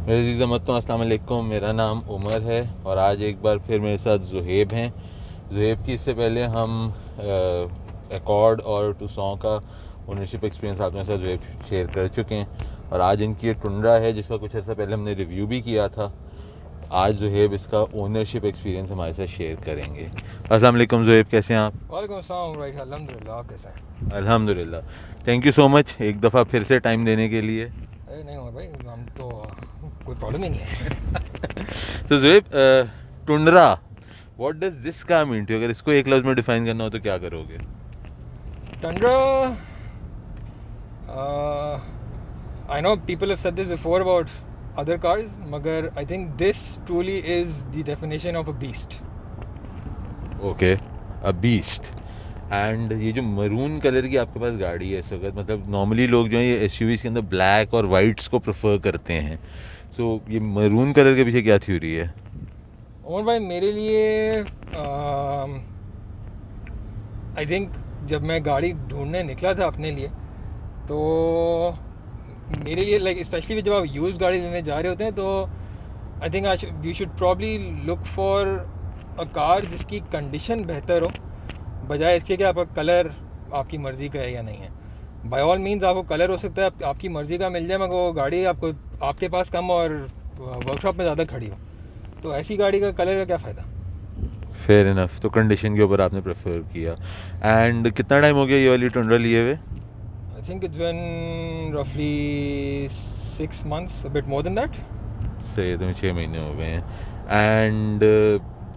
मेरे अज़ीज़ अहमदों अस्सलाम वालेकुम। मेरा नाम उमर है और आज एक बार फिर मेरे साथ ज़ुहेब हैं। ज़ुहेब की इससे पहले हम एकॉर्ड और टुसॉन का ओनरशिप एक्सपीरियंस आपके साथ ज़ुहेब शेयर कर चुके हैं और आज इनकी ये टुंड्रा है जिसका कुछ अर्सा पहले हमने रिव्यू भी किया था। आज ज़ुहेब इसका ओनरशिप एक्सपीरियंस हमारे साथ शेयर करेंगे। अस्सलाम वालेकुम ज़ुहेब, कैसे हैं आप? वालेकुम अस्सलाम। राइट, अल्हम्दुलिल्लाह। आप कैसे हैं? अल्हम्दुलिल्लाह। थैंक यू सो मच एक दफ़ा फिर से टाइम देने के लिए। अरे नहीं और भाई, हम तो कोई प्रॉब्लम ही नहीं है। तो Zuhaib, tundra, what does this का मीन टू? अगर इसको एक लफ्ज़ में डिफाइन करना हो तो क्या करोगे? Tundra, I know people have said this before about other cars, मगर I think this truly is the definition of a beast. Okay, a beast. And ये जो मरून कलर की आपके पास गाड़ी है इस वक्त, मतलब नॉर्मली लोग जो है ये एसयूवीज़ के अंदर ब्लैक और वाइट्स को प्रेफर करते हैं, सो ये मरून कलर के पीछे क्या थ्योरी है? उमर भाई, मेरे लिए आई थिंक जब मैं गाड़ी ढूंढने निकला था अपने लिए, तो मेरे लिए लाइक स्पेशली जब आप यूज़ गाड़ी लेने जा रहे होते हैं तो I think you should probably look for a car जिसकी कंडीशन बेहतर हो, बजाय इसके कि आपका कलर आपकी मर्ज़ी का है या नहीं है। बाय ऑल मीन्स आपको कलर हो सकता है आपकी मर्ज़ी का मिल जाए, मगर वो गाड़ी आपको आपके पास कम और वर्कशॉप में ज़्यादा खड़ी हो, तो ऐसी गाड़ी का कलर का क्या फ़ायदा। फेयर इनफ, तो कंडीशन के ऊपर आपने प्रेफर किया। एंड कितना टाइम हो गया ये वाली टुंड्रा लिए हुए? आई थिंक इट्स बिन रफली 6 months, a bit more than that. सही, तुम्हें 6 महीने हो गए हैं। एंड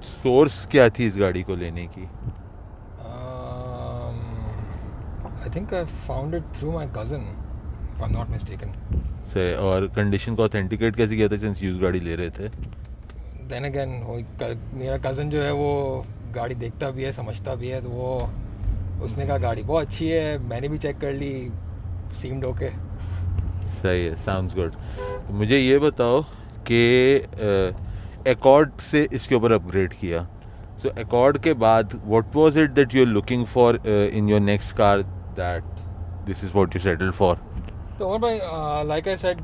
सोर्स क्या थी इस गाड़ी को लेने की? I think I found it through my cousin, if I'm not mistaken. से और कंडीशन को ऑथेंटिकेट कैसे किया था सिंस यूज़ गाड़ी ले रहे थे? Then again, मेरा कज़न जो है वो गाड़ी देखता भी है, समझता भी है, तो वो उसने कहा गाड़ी बहुत अच्छी है, मैंने भी चेक कर ली, सीम्ड ओके। सही है, साउंड्स गुड। मुझे ये बताओ कि एकॉर्ड से इसके ऊपर अपग्रेड किया, सो एकॉर्ड के बाद what was it that you are looking for in your next car, that this is what you settle for? तो और भाई, like I said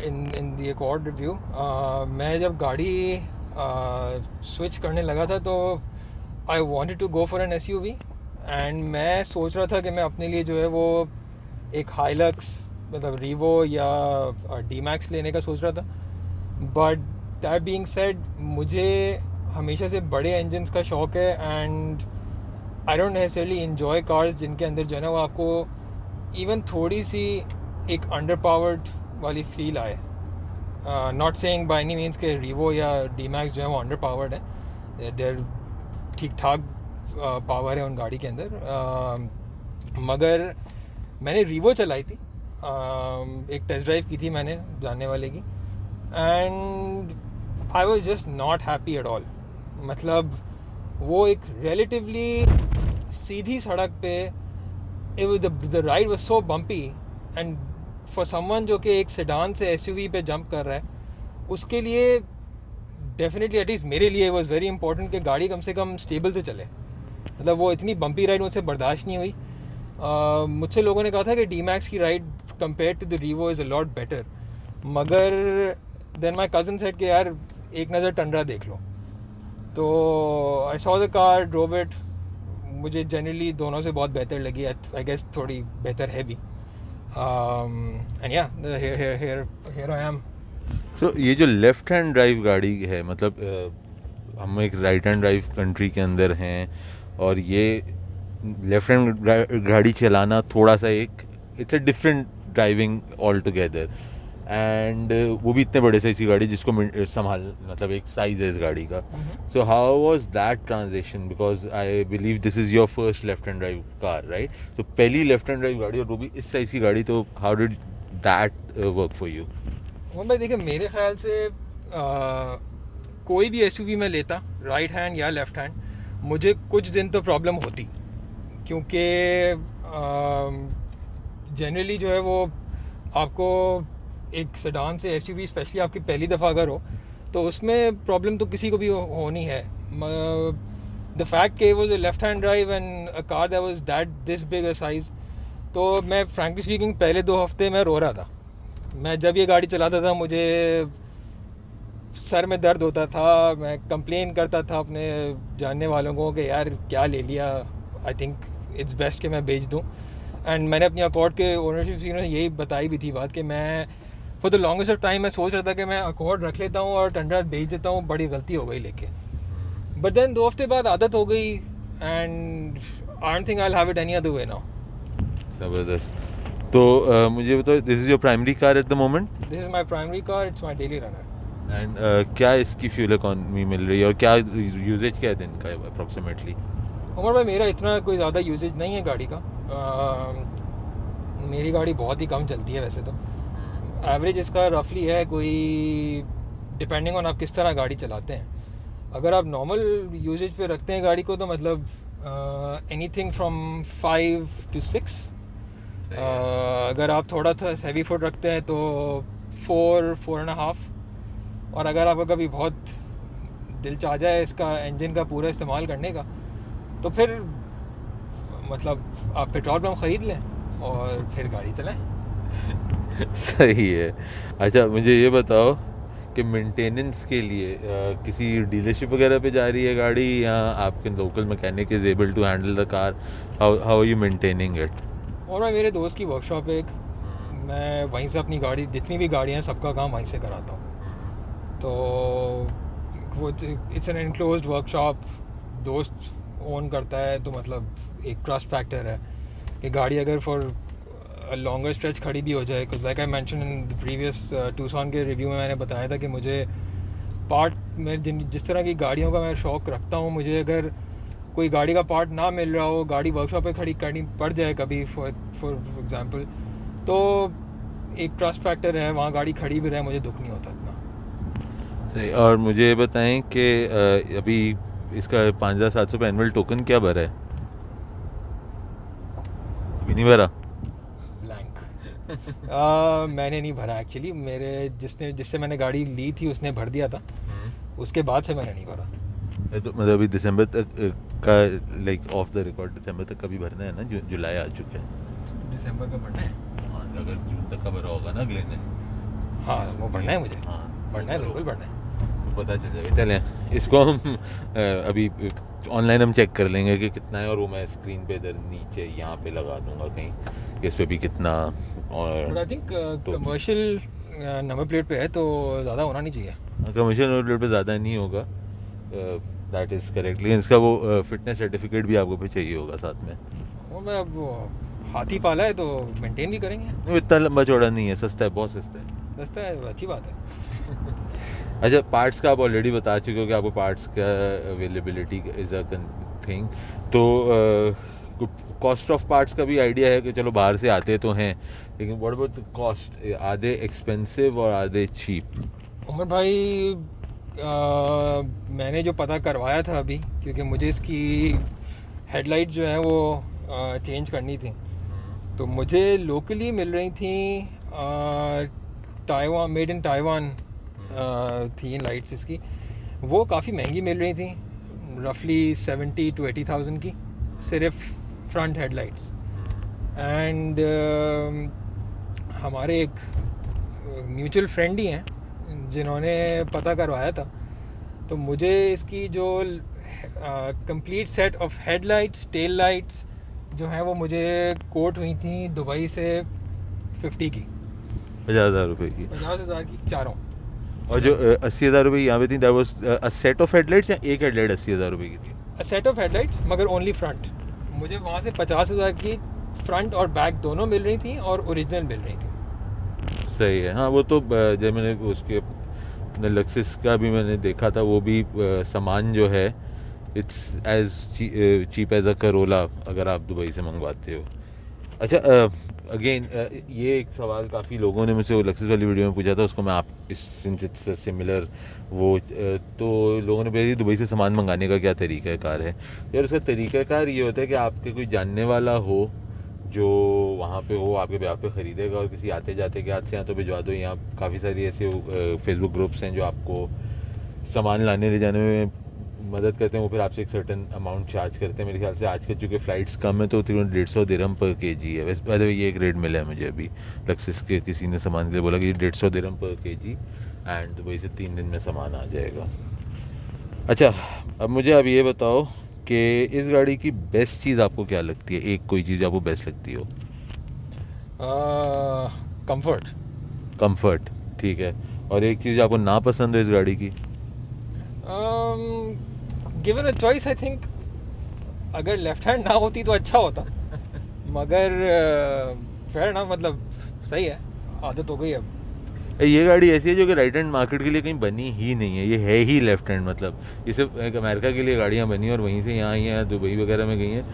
in the accord review, मैं जब गाड़ी स्विच करने लगा था तो I wanted to go for an SUV, and मैं सोच रहा था कि मैं अपने लिए जो है वो एक हाइलक्स, मतलब रीवो या डी मैक्स लेने का सोच रहा था। बट दैट बीइंग सेड, मुझे हमेशा से बड़े इंजन्स का शौक है, and I don't necessarily enjoy cars जिनके अंदर जो है ना वो आपको इवन थोड़ी सी एक अंडर पावर्ड वाली फील आए। Not saying by any means के रीवो या डी मैक्स जो है वो अंडर पावर्ड है, देर ठीक ठाक पावर है उन गाड़ी के अंदर। मगर मैंने रीवो चलाई थी, एक टेस्ट ड्राइव की थी मैंने जानने वाले की, and I was just not happy at all. मतलब वो एक रिलेटिवली सीधी सड़क पे, the ride was so bumpy, and for someone जो कि एक सेडान से एसयूवी पे जंप कर रहा है, उसके लिए डेफिनेटली एटलीस्ट मेरे लिए वॉज वेरी इंपॉर्टेंट कि गाड़ी कम से कम स्टेबल तो चले। मतलब वो इतनी बम्पी राइड मुझसे बर्दाश्त नहीं हुई। मुझसे लोगों ने कहा था कि डी मैक्स की ride compare to the Revo is a lot better, मगर देन माई कज़न सेड कि यार एक नज़र टंड्रा देख लो। तो I saw the car, drove it, मुझे जनरली दोनों से बहुत बेहतर लगी। आई गेस थोड़ी बेहतर है भी। एंड या हियर आई एम। सो ये जो लेफ़्ट हैंड ड्राइव गाड़ी है, मतलब हम एक राइट हैंड ड्राइव कंट्री के अंदर हैं और ये लेफ़्ट हैंड गाड़ी चलाना थोड़ा सा एक it's a different driving all together. And वो भी इतने बड़े साइज की गाड़ी जिसको संभाल, मतलब एक साइज है इस गाड़ी का। So how was that transition, because I believe this is your first left hand drive car, right? तो पहली लेफ्ट हैंड ड्राइव गाड़ी और वो भी इस साइज की गाड़ी, तो how did that work for you? Mohan भाई देखिए, मेरे ख्याल से कोई भी एसयूवी में लेता, राइट हैंड या लेफ़्ट हैंड, मुझे कुछ दिन तो प्रॉब्लम होती, क्योंकि जनरली जो है वो आपको एक सेडान से एसयूवी, स्पेशली आपकी पहली दफ़ा अगर हो, तो उसमें प्रॉब्लम तो किसी को भी होनी है। द फैक्ट कि वो left hand drive and a car that was that this big a size, तो मैं फ्रैंकली स्पीकिंग पहले 2 हफ्ते मैं रो रहा था। मैं जब ये गाड़ी चलाता था मुझे सर में दर्द होता था, मैं कंप्लेन करता था अपने जानने वालों को कि यार क्या ले लिया, आई थिंक इट्स बेस्ट कि मैं बेच दूँ। एंड मैंने अपनी अकॉर्ड के ओनरशिप से यही बताई भी थी बात कि मैं for the longest of time मैं सोच रहा था कि मैं अकॉर्ड रख लेता हूँ और टंडर बेच देता हूँ, बड़ी गलती हो गई लेके। बट देन 2 हफ्ते बाद आदत हो गई and I don't think I will have it any other way now. ज़बरदस्त। तो मुझे बताओ, this is your primary car at the moment? This is my primary car, it's my daily runner. And क्या इसकी फ्यूल इकॉनमी मिल रही है और क्या यूजेज क्या है दिन का अप्रॉक्सीमेटली? उमर भाई मेरा इतना कोई ज़्यादा यूजेज नहीं है गाड़ी का। मेरी गाड़ी बहुत ही कम चलती है वैसे तो। एवरेज इसका रफली है कोई, डिपेंडिंग ऑन आप किस तरह गाड़ी चलाते हैं। अगर आप नॉर्मल यूजेज पे रखते हैं गाड़ी को तो मतलब एनीथिंग फ्रॉम 5 to 6। अगर आप थोड़ा सा हैवी फुट रखते हैं तो 4.5। और अगर आपका कभी बहुत दिल चाह जाए इसका इंजन का पूरा इस्तेमाल करने का तो फिर मतलब आप पेट्रोल पंप ख़रीद लें और फिर गाड़ी चलाएं। सही है। अच्छा मुझे ये बताओ कि मेंटेनेंस के लिए किसी डीलरशिप वगैरह पे जा रही है गाड़ी या आपके local mechanic is able to handle the car? How are you maintaining it? और मैं मेरे दोस्त की वर्कशॉप है एक, मैं वहीं से अपनी गाड़ी जितनी भी गाड़ियाँ हैं सबका काम वहीं से कराता हूँ। तो वो इट्स एन एनक्लोज्ड वर्कशॉप, दोस्त ओन करता है तो मतलब एक ट्रस्ट फैक्टर है कि गाड़ी अगर फॉर लॉन्गर स्ट्रेच खड़ी भी हो जाए। Because like I mention in the previous Tucson के रिव्यू में मैंने बताया था कि मुझे पार्ट में जिस तरह की गाड़ियों का मैं शौक़ रखता हूँ, मुझे अगर कोई गाड़ी का पार्ट ना मिल रहा हो, गाड़ी वर्कशॉप पे खड़ी करनी पड़ जाए कभी फॉर एग्जांपल, तो एक ट्रस्ट फैक्टर है, वहाँ गाड़ी खड़ी भी रहे मुझे दुख नहीं होता इतना। सही। और मुझे बताएं कि अभी इसका 5,700 पे एनुअल टोकन क्या भरा है? अभी नहीं भरा? ब्लैंक। मैंने नहीं भरा एक्चुअली, मेरे जिससे मैंने गाड़ी ली थी उसने भर दिया था, उसके बाद से मैंने नहीं भरा। तो मतलब अभी दिसंबर तक का लाइक ऑफ द रिकॉर्ड दिसंबर तक कभी भरना है ना? जुलाई आ चुका है। दिसंबर का भरना है? हाँ, अगर जून तक का भरा होगा ना अगले ने। हाँ वो भरना है मुझे। हाँ भरना है, बिल्कुल भरना है। तो पता चल जाएगा। चलें इसको हम अभी ऑनलाइन हम चेक कर लेंगे कि कितना है, और वो मैं स्क्रीन पे इधर नीचे यहाँ पे लगा दूंगा कहीं कि इस पे भी कितना। और I think commercial number plate पे है तो ज़्यादा होना नहीं चाहिए। कमर्शियल नंबर प्लेट पे ज़्यादा नहीं होगा, दैट इज़ करेक्ट। लेकिन इसका वो फिटनेस सर्टिफिकेट भी आपको फिर चाहिए होगा साथ में। वो मैं अब वो हाथी पाला है तो मेंटेन भी करेंगे। वो इतना लंबा चौड़ा नहीं है, सस्ता है, बहुत सस्ता है। सस्ता है, अच्छी बात है। अच्छा पार्ट्स का आप ऑलरेडी बता चुके हो कि आपको पार्ट्स का अवेलेबिलिटी इज़ अ थिंग, तो कॉस्ट ऑफ पार्ट्स का भी आइडिया है कि चलो बाहर से आते तो हैं, लेकिन what about the cost? Are they expensive और आर दे चीप? उमर भाई मैंने जो पता करवाया था अभी, क्योंकि मुझे इसकी हेडलाइट जो है वो चेंज करनी थी, तो मुझे लोकली मिल रही थी ताइवान, मेड इन ताइवान थी लाइट्स इसकी। वो काफ़ी महंगी मिल रही थी, रफली 70 to 80,000 की, सिर्फ फ्रंट हेडलाइट्स। एंड हमारे एक म्यूचुअल फ्रेंड ही हैं जिन्होंने पता करवाया था, तो मुझे इसकी जो complete set of headlights, tail lights जो हैं वो मुझे कोट हुई थी दुबई से 50 की, 50,000 रुपये की। 50,000 की चारों। और जो 80,000 रुपये यहाँ पे थी, that was a set of headlights या एक हेडलाइट 80,000 रुपये की थी? सेट ऑफ हेडलाइट्स मगर ओनली फ्रंट। मुझे वहाँ से 50,000 की फ्रंट और बैक दोनों मिल रही थी और ओरिजिनल मिल रही थी। सही है। हाँ वो तो जब मैंने उसके लक्सिस का भी मैंने देखा था, वो भी सामान जो है it's as cheap as a Corolla अगर आप दुबई से मंगवाते हो। अच्छा अगेन ये एक सवाल काफ़ी लोगों ने मुझसे वो लक्सिस वाली वीडियो में पूछा था, उसको मैं आप सिंस इट्स सिमिलर वो तो लोगों ने पूछा दुबई से सामान मंगाने का क्या तरीक़ाकार है? यार उसका तरीक़ाकार ये होता है कि आपके कोई जानने वाला हो जो वहाँ पे हो, आपके ब्याह पे ख़रीदेगा, और किसी आते जाते के हाथ से यहाँ तो भिजवा दो। यहाँ काफ़ी सारी ऐसे फेसबुक ग्रुप्स हैं जो आपको सामान लाने ले जाने में मदद करते हैं वो फिर आपसे एक सर्टन अमाउंट चार्ज करते हैं। मेरे ख्याल से आज के चूँकि फ़्लाइट्स कम है तो तकरीबन 150 दिरहम पर केजी है। वैसे बाय द वे ये एक रेट मिला है मुझे अभी, लक्सिस के किसी ने सामान के लिए बोला कि 150 दिरहम पर केजी एंड दुबई से 3 दिन में सामान आ जाएगा। अच्छा, अब मुझे आप ये बताओ कि इस गाड़ी की बेस्ट चीज़ आपको क्या लगती है, एक कोई चीज़ आपको बेस्ट लगती हो? कंफर्ट। कंफर्ट, ठीक है। और एक चीज़ आपको ना पसंद हो इस गाड़ी की? Given a choice I think अगर लेफ्ट हैंड ना होती तो अच्छा होता, मगर फेयर ना, मतलब सही है, आदत हो गई अब। ये गाड़ी ऐसी है जो कि राइट हैंड मार्केट के लिए कहीं बनी ही नहीं है, ये है ही लेफ्ट हैंड। मतलब ये सिर्फ एक अमेरिका के लिए गाड़ियाँ बनी और वहीं से यहाँ आई हैं, दुबई वगैरह में गई हैं,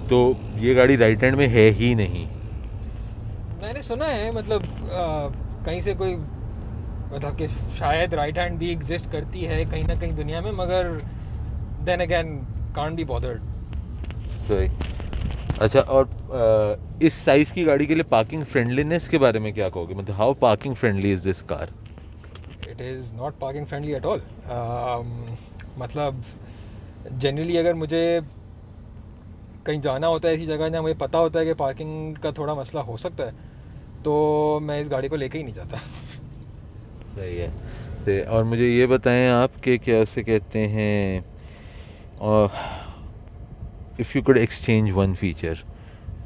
तो ये गाड़ी राइट हैंड में है ही नहीं। मैंने सुना है, मतलब कहीं से कोई, मतलब कि शायद राइट हैंड भी एग्जिस्ट करती है कहीं ना कहीं दुनिया में, मगर then again can't be bothered. सही। अच्छा, और इस साइज़ की गाड़ी के लिए पार्किंग फ्रेंडलीनेस के बारे में क्या कहोगे? मतलब how parking friendly is this car? It is not parking friendly at all. मतलब जनरली अगर मुझे कहीं जाना होता है ऐसी जगह जहाँ मुझे पता होता है कि पार्किंग का थोड़ा मसला हो सकता है, तो मैं इस गाड़ी को लेके ही नहीं जाता। सही है। तो और मुझे ये बताएं आप कि क्या उसे कहते हैं, और if you could exchange one feature,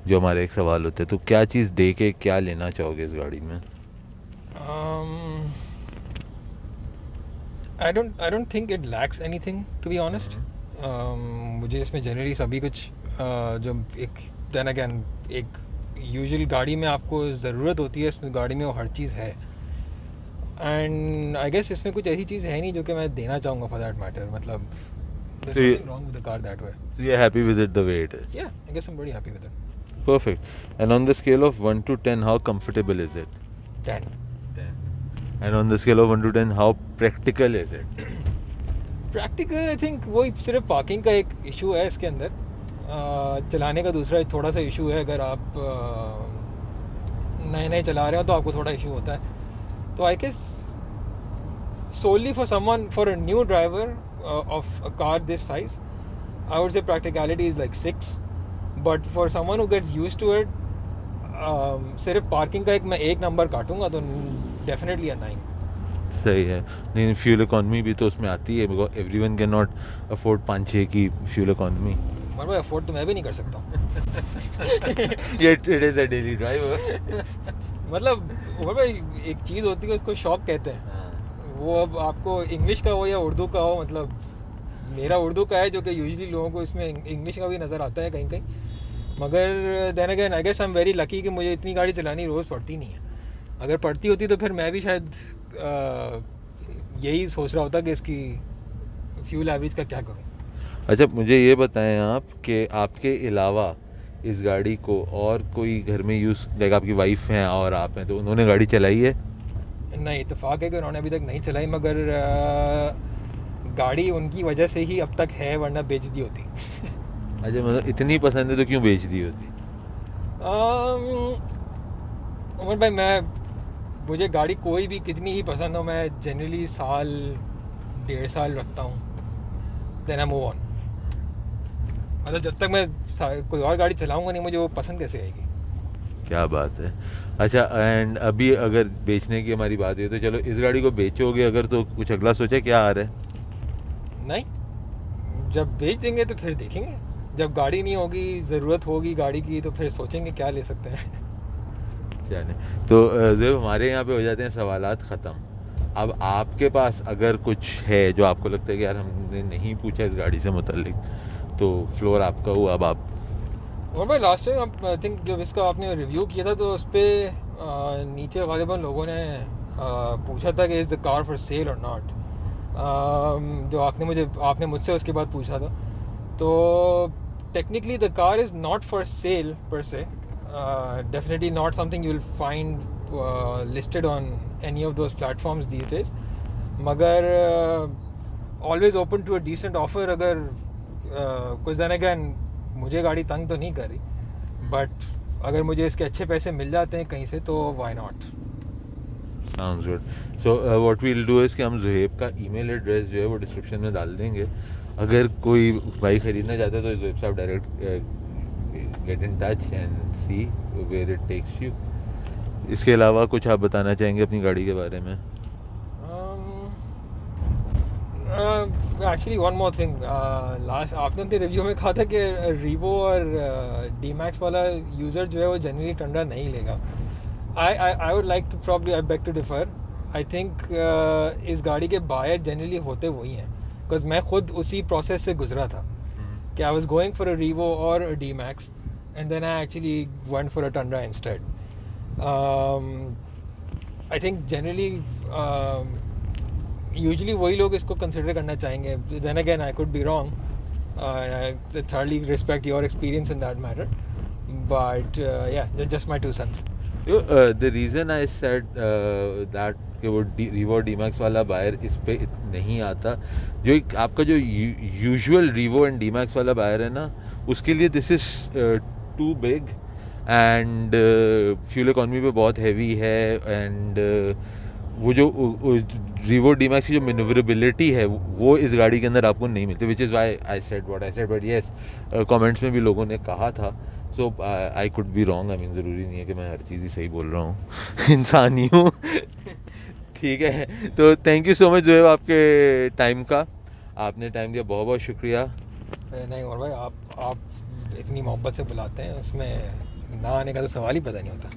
जो हमारे एक सवाल होते हैं, तो क्या चीज़ दे के क्या लेना चाहोगे इस गाड़ी में? I don't think it lacks anything to be honest. मुझे इसमें जनरली सभी कुछ जो एक देन अगेन एक यूजुअल गाड़ी में आपको ज़रूरत होती है, इसमें गाड़ी में वो हर चीज़ है। एंड आई गेस इसमें कुछ ऐसी चीज़ है नहीं जो कि मैं देना चाहूँगा फॉर दैट मैटर। मतलब there's So you- nothing wrong with the car that way. So you're happy with it the way it is? Yeah, I guess I'm pretty happy with it. Perfect. And on the scale of 1 to 10, how comfortable is it? 10. 10. And on the scale of 1 to 10, how practical is it? Practical I think वही सिर्फ parking का एक issue है इसके अंदर। चलाने का दूसरा थोड़ा सा इशू है, अगर आप नए नए चला रहे हो तो आपको थोड़ा इशू होता है। तो I guess solely for someone, for a new driver of a car this size, I would say practicality is like 6, but for someone who gets used to it, सिर्फ पार्किंग का मैं एक नंबर काटूंगा तो definitely a 9। सही है। लेकिन fuel economy भी तो उसमें आती है, because everyone can not afford 5-6 की फ्यूल इकॉनमी। मगर भाई अफोर्ड तो मैं भी नहीं कर सकता हूँ। Yet it is a daily driver. मतलब उमर भाई एक चीज़ होती है उसको शौक कहते हैं। वो अब आपको इंग्लिश का हो या उर्दू का हो, मतलब मेरा उर्दू का है जो कि यूजुअली लोगों को इसमें इंग्लिश का भी नज़र आता है कहीं कहीं, मगर then again I guess I am very lucky कि मुझे इतनी गाड़ी चलानी रोज़ पड़ती नहीं है। अगर पड़ती होती तो फिर मैं भी शायद यही सोच रहा होता कि इसकी फ्यूल एवरेज का क्या करूँ। अच्छा, मुझे ये बताएं आप कि आपके अलावा इस गाड़ी को और कोई घर में यूज़, लाइक आपकी वाइफ हैं और आप हैं, तो उन्होंने गाड़ी चलाई है? नहीं, इत्तेफाक है कि उन्होंने अभी तक नहीं चलाई, मगर गाड़ी उनकी वजह से ही अब तक है, वरना बेच दी होती। अच्छा, मतलब इतनी पसंद है तो क्यों बेच दी होती? उमर भाई मुझे गाड़ी कोई भी कितनी ही पसंद हो, मैं जनरली साल 1.5 साल रखता हूँ, देन आई मूव ऑन। मतलब जब तक मैं कोई और गाड़ी चलाऊंगा नहीं, मुझे वो पसंद कैसे आएगी। क्या बात है। अच्छा, एंड अभी अगर बेचने की हमारी बात है तो चलो इस गाड़ी को बेचोगे अगर, तो कुछ अगला सोचा क्या आ रहा है? नहीं, जब बेच देंगे तो फिर देखेंगे, जब गाड़ी नहीं होगी, ज़रूरत होगी गाड़ी की, तो फिर सोचेंगे क्या ले सकते हैं। चले, तो जो हमारे यहाँ पे हो जाते हैं सवालात ख़त्म। अब आपके पास अगर कुछ है जो आपको लगता है कि यार हमने नहीं पूछा इस गाड़ी से मुतल्लिक, तो फ्लोर आपका हुआ। अब आप और भाई लास्ट टाइम आई थिंक जब इसका आपने रिव्यू किया था तो उस पर नीचे गालिबन लोगों ने पूछा था कि is the car for sale और नॉट, जो आपने मुझसे उसके बाद पूछा था। तो technically the car is not for sale per se, definitely not something you will find listed on any of those platforms these days, मगर always open to a decent offer. अगर कुछ दिन अगेन मुझे गाड़ी तंग तो नहीं कर रही, बट अगर मुझे इसके अच्छे पैसे मिल जाते हैं कहीं से तो why not. Sounds good. So what we will do is कि हम ज़ुहैब का ईमेल एड्रेस जो है वो डिस्क्रिप्शन में डाल देंगे। अगर कोई बाइक ख़रीदना चाहता है तो ज़ोहेब साहब direct get in touch and see where it takes you. इसके अलावा कुछ आप बताना चाहेंगे अपनी गाड़ी के बारे में? Actually one more thing, last आपने अपने रिव्यू में कहा था कि रीवो और डी मैक्स वाला यूज़र जो है वो जनरली टंडा नहीं लेगा. I would like to probably I beg to differ. I think इस गाड़ी के बायर जनरली होते वही हैं, बिकॉज मैं खुद उसी प्रोसेस से गुजरा था कि I was going for a Revo और a D Max and then I actually went for a Tundra instead. I think generally usually वही लोग इसको कंसिडर करना चाहेंगे. Then again I could be wrong. Thoroughly respect your experience in that matter, but yeah, just my 2 cents. The reason I said that कि वो Revo D Max वाला buyer इस पे नहीं आता, जो आपका जो usual Revo and D Max वाला बायर है ना, उसके लिए this is too big and fuel economy पे बहुत हैवी है. एंड वो जो रीवो डी मैक्स की जो मैन्यूवरेबिलिटी है वो इस गाड़ी के अंदर आपको नहीं मिलती, which is why I said what I said. But yes, comments में भी लोगों ने कहा था, so I could be wrong. I mean ज़रूरी नहीं है कि मैं हर चीज़ ही सही बोल रहा हूँ. इंसान ही हूँ. ठीक है, तो थैंक यू सो मच जो है आपके टाइम का. आपने टाइम दिया, बहुत बहुत शुक्रिया. नहीं और भाई, आप इतनी मोहब्बत से बुलाते हैं, उसमें ना आने का तो सवाल ही पता नहीं होता.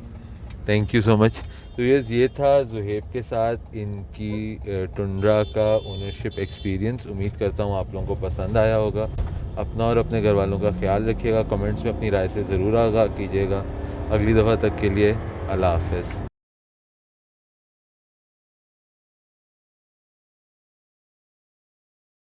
Thank you so much. तो ये था ज़ोहेब के साथ इनकी टुंड्रा का ओनरशिप एक्सपीरियंस. उम्मीद करता हूँ आप लोगों को पसंद आया होगा. अपना और अपने घर वालों का ख्याल रखिएगा. कमेंट्स में अपनी राय से ज़रूर आगाह कीजिएगा. अगली दफ़ा तक के लिए अल्लाह हाफ़िज़.